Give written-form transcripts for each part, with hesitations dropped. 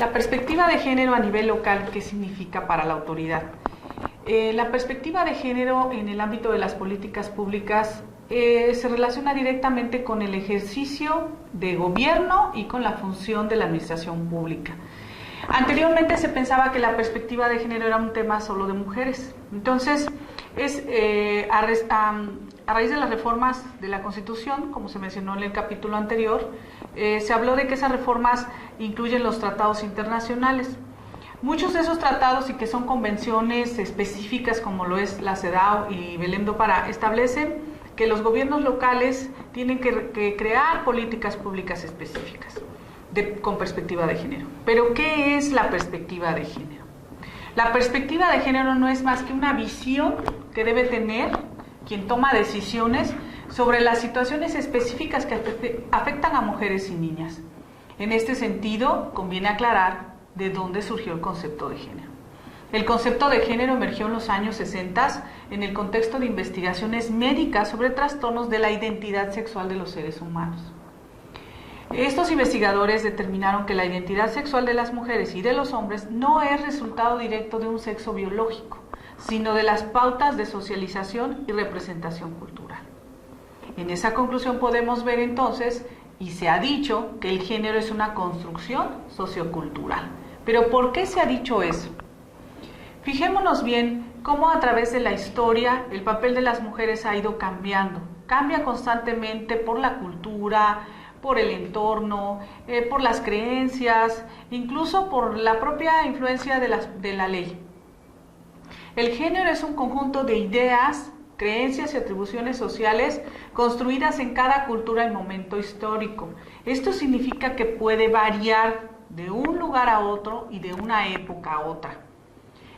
La perspectiva de género a nivel local, ¿qué significa para la autoridad? La perspectiva de género en el ámbito de las políticas públicas se relaciona directamente con el ejercicio de gobierno y con la función de la administración pública. Anteriormente se pensaba que la perspectiva de género era un tema solo de mujeres. Entonces, a raíz de las reformas de la Constitución, como se mencionó en el capítulo anterior, se habló de que esas reformas incluyen los tratados internacionales. Muchos de esos tratados y que son convenciones específicas, como lo es la CEDAW y Belém do Pará, establecen que los gobiernos locales tienen que crear políticas públicas específicas con perspectiva de género. Pero, ¿qué es la perspectiva de género? La perspectiva de género no es más que una visión que debe tener quien toma decisiones sobre las situaciones específicas que afectan a mujeres y niñas. En este sentido, conviene aclarar de dónde surgió el concepto de género. El concepto de género emergió en los años 60 en el contexto de investigaciones médicas sobre trastornos de la identidad sexual de los seres humanos. Estos investigadores determinaron que la identidad sexual de las mujeres y de los hombres no es resultado directo de un sexo biológico, sino de las pautas de socialización y representación cultural. En esa conclusión podemos ver entonces, y se ha dicho, que el género es una construcción sociocultural. ¿Pero por qué se ha dicho eso? Fijémonos bien cómo a través de la historia el papel de las mujeres ha ido cambiando. Cambia constantemente por la cultura, por el entorno, por las creencias, incluso por la propia influencia de la ley. El género es un conjunto de ideas, creencias y atribuciones sociales construidas en cada cultura y momento histórico. Esto significa que puede variar de un lugar a otro y de una época a otra.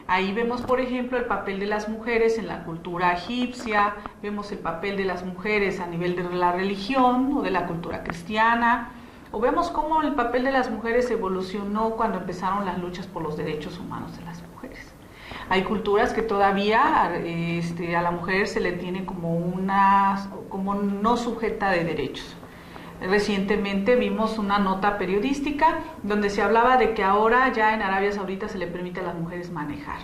Ahí vemos, por ejemplo, el papel de las mujeres en la cultura egipcia, vemos el papel de las mujeres a nivel de la religión o de la cultura cristiana, o vemos cómo el papel de las mujeres evolucionó cuando empezaron las luchas por los derechos humanos de las mujeres. Hay culturas que todavía a la mujer se le tiene como no sujeta de derechos. Recientemente vimos una nota periodística donde se hablaba de que ahora ya en Arabia Saudita se le permite a las mujeres manejar.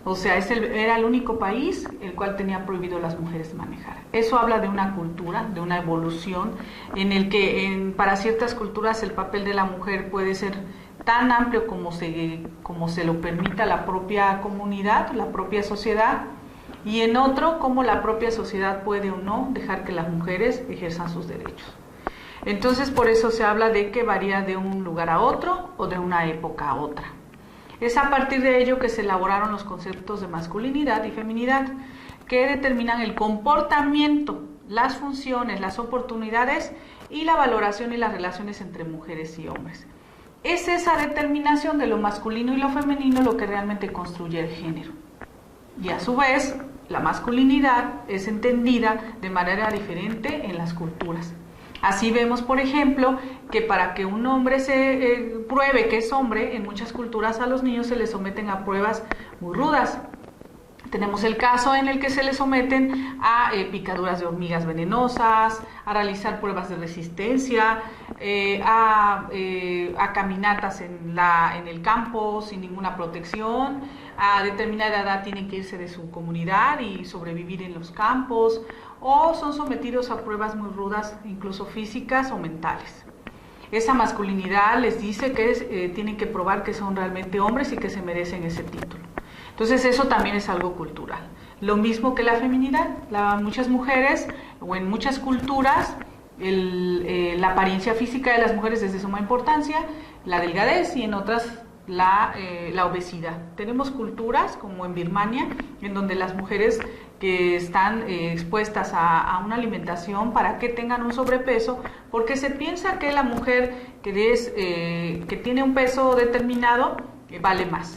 O sea, era el único país el cual tenía prohibido a las mujeres manejar. Eso habla de una cultura, de una evolución, en el que para ciertas culturas el papel de la mujer puede ser tan amplio como se lo permita la propia comunidad, la propia sociedad, y en otro como la propia sociedad puede o no dejar que las mujeres ejerzan sus derechos. Entonces, por eso se habla de que varía de un lugar a otro o de una época a otra. Es a partir de ello que se elaboraron los conceptos de masculinidad y feminidad, que determinan el comportamiento, las funciones, las oportunidades y la valoración y las relaciones entre mujeres y hombres. Es esa determinación de lo masculino y lo femenino lo que realmente construye el género. Y a su vez, la masculinidad es entendida de manera diferente en las culturas. Así vemos, por ejemplo, que para que un hombre se pruebe que es hombre, en muchas culturas a los niños se les someten a pruebas muy rudas. Tenemos el caso en el que se les someten a picaduras de hormigas venenosas, a realizar pruebas de resistencia, a caminatas en el campo sin ninguna protección. A determinada edad tienen que irse de su comunidad y sobrevivir en los campos, o son sometidos a pruebas muy rudas, incluso físicas o mentales. Esa masculinidad les dice que tienen que probar que son realmente hombres y que se merecen ese título. Entonces eso también es algo cultural. Lo mismo que la feminidad. Muchas mujeres o en muchas culturas la apariencia física de las mujeres es de suma importancia, la delgadez, y en otras la obesidad. Tenemos culturas como en Birmania, en donde las mujeres que están expuestas a una alimentación para que tengan un sobrepeso, porque se piensa que la mujer que tiene un peso determinado vale más.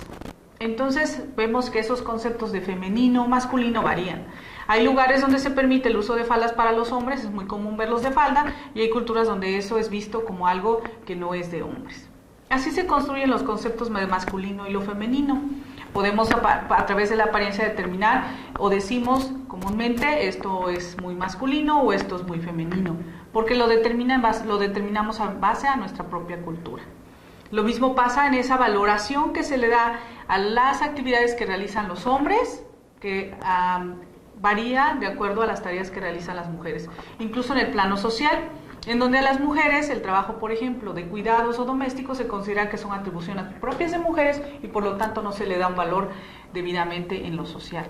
Entonces vemos que esos conceptos de femenino, masculino varían. Hay lugares donde se permite el uso de faldas para los hombres, es muy común verlos de falda, y hay culturas donde eso es visto como algo que no es de hombres. Así se construyen los conceptos de masculino y lo femenino. Podemos a través de la apariencia determinar, o decimos comúnmente esto es muy masculino o esto es muy femenino, porque lo determinamos en base a nuestra propia cultura. Lo mismo pasa en esa valoración que se le da a las actividades que realizan los hombres, que varía de acuerdo a las tareas que realizan las mujeres. Incluso en el plano social, en donde a las mujeres el trabajo, por ejemplo, de cuidados o domésticos se considera que son atribuciones propias de mujeres y por lo tanto no se le da un valor debidamente en lo social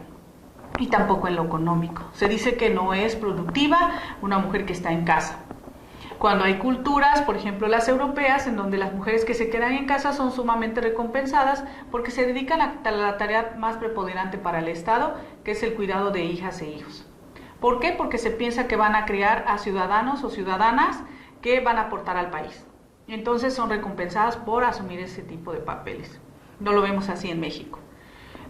y tampoco en lo económico. Se dice que no es productiva una mujer que está en casa. Cuando hay culturas, por ejemplo las europeas, en donde las mujeres que se quedan en casa son sumamente recompensadas porque se dedican a la tarea más preponderante para el Estado, que es el cuidado de hijas e hijos. ¿Por qué? Porque se piensa que van a criar a ciudadanos o ciudadanas que van a aportar al país. Entonces son recompensadas por asumir ese tipo de papeles. No lo vemos así en México.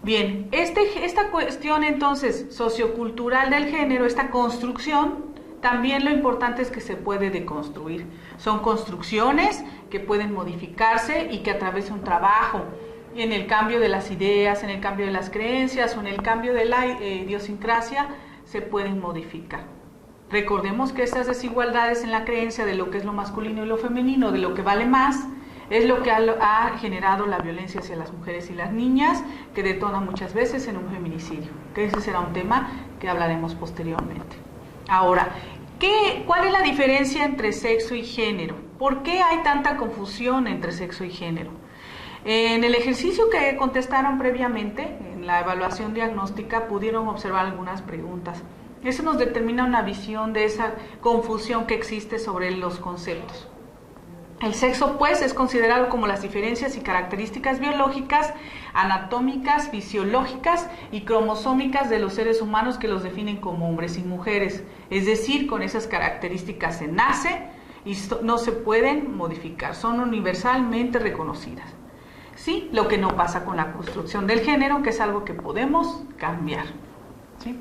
Bien, esta cuestión entonces sociocultural del género, esta construcción, también lo importante es que se puede deconstruir. Son construcciones que pueden modificarse y que a través de un trabajo, en el cambio de las ideas, en el cambio de las creencias o en el cambio de la idiosincrasia, se pueden modificar. Recordemos que estas desigualdades en la creencia de lo que es lo masculino y lo femenino, de lo que vale más, es lo que ha generado la violencia hacia las mujeres y las niñas, que detona muchas veces en un feminicidio, que ese será un tema que hablaremos posteriormente. Ahora, ¿cuál es la diferencia entre sexo y género? ¿Por qué hay tanta confusión entre sexo y género? En el ejercicio que contestaron previamente, en la evaluación diagnóstica, pudieron observar algunas preguntas. Eso nos determina una visión de esa confusión que existe sobre los conceptos. El sexo, pues, es considerado como las diferencias y características biológicas, anatómicas, fisiológicas y cromosómicas de los seres humanos que los definen como hombres y mujeres. Es decir, con esas características se nace y no se pueden modificar, son universalmente reconocidas. Sí, lo que no pasa con la construcción del género, que es algo que podemos cambiar. ¿Sí?